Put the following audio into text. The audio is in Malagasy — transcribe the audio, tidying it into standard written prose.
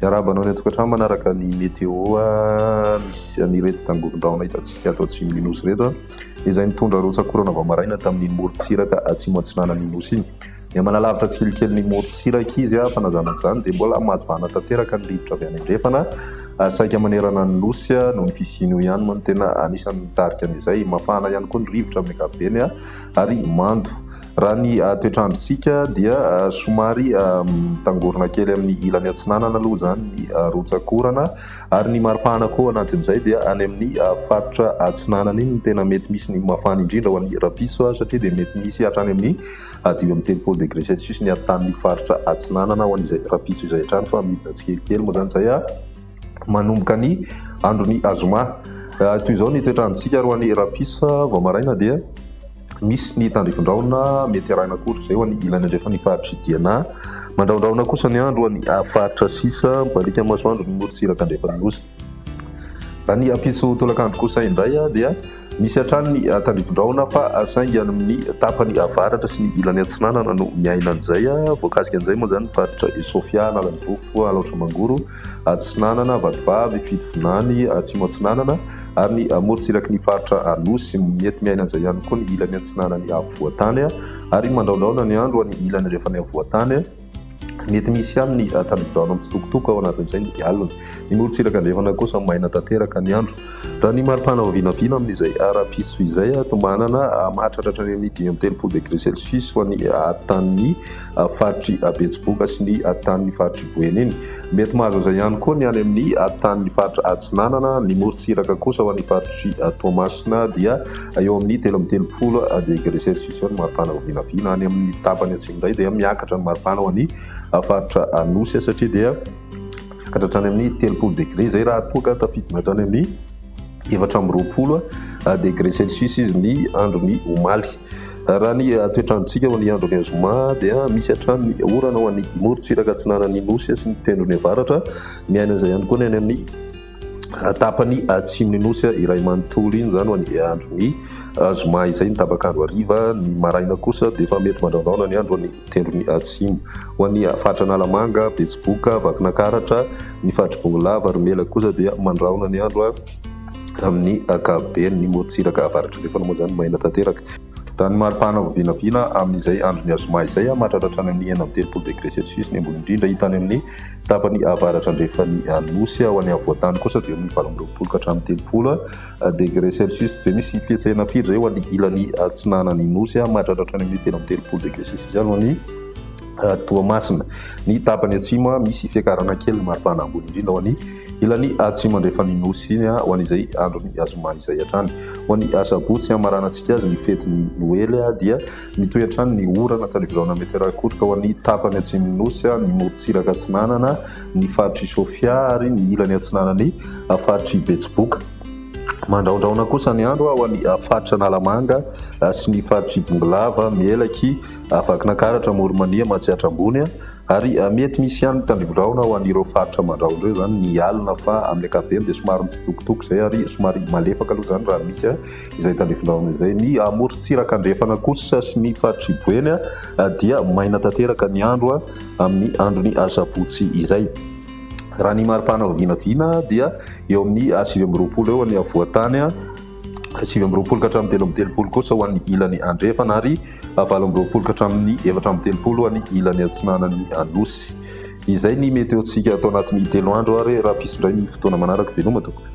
Iarabanao ny atokantrano manaraka ny météo misy anireto tangolondraona hitantsika ato atsimo Nosy reto izay nitondra rotsakorana vamaraina tamin'ny morontsiraka atsimo antsinanan'ny Nosy iny. Dia manalavitra tsikelikely ny morontsiraka izy fanazana zany dia mbola mazavana tanteraka ny rivotra avy any andrefana saika manerana ny Nosy noho ny fisian'io ihany no tena anisan'ny mitarika an'izay. Mafana ihany koa ny rivotra amin'ny ankapobeny ary mando. Raha ny toetrandrosika dia somary mitangorona kely amin'ny ilany atsinanana aloha zany ny rotsakorana ary ny maripana koa anatin'izay dia any amin'ny faritra atsinanana iny tena mety misy ny mafana indrindra ho an'ny rapiso satria dia mety misy hatrany amin'ny 10 degré celsius ny atanin'ny faritra atsinanana ho an'izay rapiso izay hatrany fa midina tsikelikely moa zany zay manomboka ny andron'ny azoma. Toy izao ny toetrandrosika ro an'ny rapiso vao maraina dia misy ny tandrifon-drahona mety arahina kotra zay ho an'ny ilany andrefa ny faritry diana. Mandraondraona kosa ny andro an'ny faritra sisa mbalika masoandro ny morontsiraka andrefan'ny Nosy. Raha ny apiso tolakandro kosa indray dia misy hatrany ny tandrifon-drahona fa saingy any amin'ny tapany avaratra sy ny ilany atsinanana no miaina an'izay. Voakasika an'izay moa zany faritra Sofia, Analanjofo, Alaotra Mangoro, Atsinanana, Vatovavy, Fitovinany, Atsimo Atsinanana ary ny morontsiraky ny faritra Nosy mety miaina an'izay ihany koa ny ilany atsinanany avoatany ary mandraondraona ny andro any ilany andrefany avoatany mety misy ihany ny tandrifon-drahona mitsitokotoko ao anatin'izay ny alina. Ny morontsiraka andrefana kosa maina tanteraka ny andro. Raha ny maripana vinavina amin'izay rapiso izay tombanana mahatratra hatrany amin'ny 10 degré celsius ho an'ny tanin'ny faritry Betsiboka sy ny tanin'ny faritry Boeny iny. Mety mahazo izay ihany koa ny any amin'ny tanin'ny faritra Atsinanana. Ny morontsiraka kosa ho an'ny faritry Toamasina dia eo amin'ny 13 degré celsius eo ny maripana vinavina. Any amin'ny tapany atsimo indray dia miakatra ny maripana ho an'ny faritra Nosy satria dia miakatra hatrany amin'ny 30 degré zay raha toaka tafiditra hatrany amin'ny 420 degré celsius izy ny andron'ny omaly. Raha ny toetrandrosika ho an'ny andron'ny azoma dia misy hatrany orana ho an'ny morontsiraka atsinanan'ny Nosy sy ny tendrony avaratra miaina izay ihany koa ny any amin'ny tapany atsimony Nosy iray manontolo iny zany ho an'ny andron'ny zoma izay ny tabakandro hariva. Ny maraina kosa dia efa mety mandraondraona ny andro ho an'ny tendrony atsimo ho an'ny faritra Analamanga, Betsiboka, Vakinankaratra, ny faritry Bongolava ary Mela kosa dia mandraona ny andro amin'ny ankapobeny. Ny morontsiraka avaratra andrefana moa zany maina tanteraka. Raha ny maripana vinavina amin'izay andron'ny azoma izay mahatratra hatrany amin'ny 30 degré celsius ny ambony indrindra hita any amin'ny tapany avaratra andrefan'ny Nosy. Ho an'ny avoatany kosa dia amin'ny 20 ka hatramin'ny 30 degré celsius. Dia misy fietsehana firy zay ho an'ny ilany atsinanan'ny Nosy mahatratra hatrany amin'ny 30 degré celsius ho an'ny Toamasina. Ny tapany atsimo misy fiakarana kely maripana ambony indrindra ho an'ny ilany atsimo andrefan'ny Nosy iny ho an'izay andron'ny azoma izay hatrany. Ho an'ny sabotsy amaranantsika azy ny fetin'ny Noely dia mitohy hatrany ny orana tandrifon-drahona mety arakotrika ho an'ny tapany atsimon'ny Nosy, ny morontsiraka atsinanana, ny faritry Sofia ary ny ilany atsinanan'ny faritry Betsiboka. Mandraondraona kosa ny andro ho an'ny faritra Analamanga sy ny faritry Bongolava, Melaky, Vakinankaratra, Morimania, Matsiatra ambony ary mety misy ihany tandrifon-drahona ho an'ireo faritra mandraon'ireo zany ny alina fa amin'ny ankapobeny dia somary mitsitokotoko zay ary somary malefaka aloha zany raha misy izay tandrifon-drahona izay. Ny morontsiraka andrefana kosa sy ny faritry Boeny dia maina tanteraka ny andro amin'ny andron'ny sabotsy izay. Raha ny maripana vinavina dia eo amin'ny 9 eo an'ny avoatany, 9 ka hatramin'ny 13 kosa ho an'ny ilany andrefana ary 20 ka hatramin'ny 430 ho an'ny ilany atsinanan'ny Nosy. Izay ny meteotsika atao anatin'ny 3 andro ary rapiso indray ny fotoana manaraka veloma tokoa.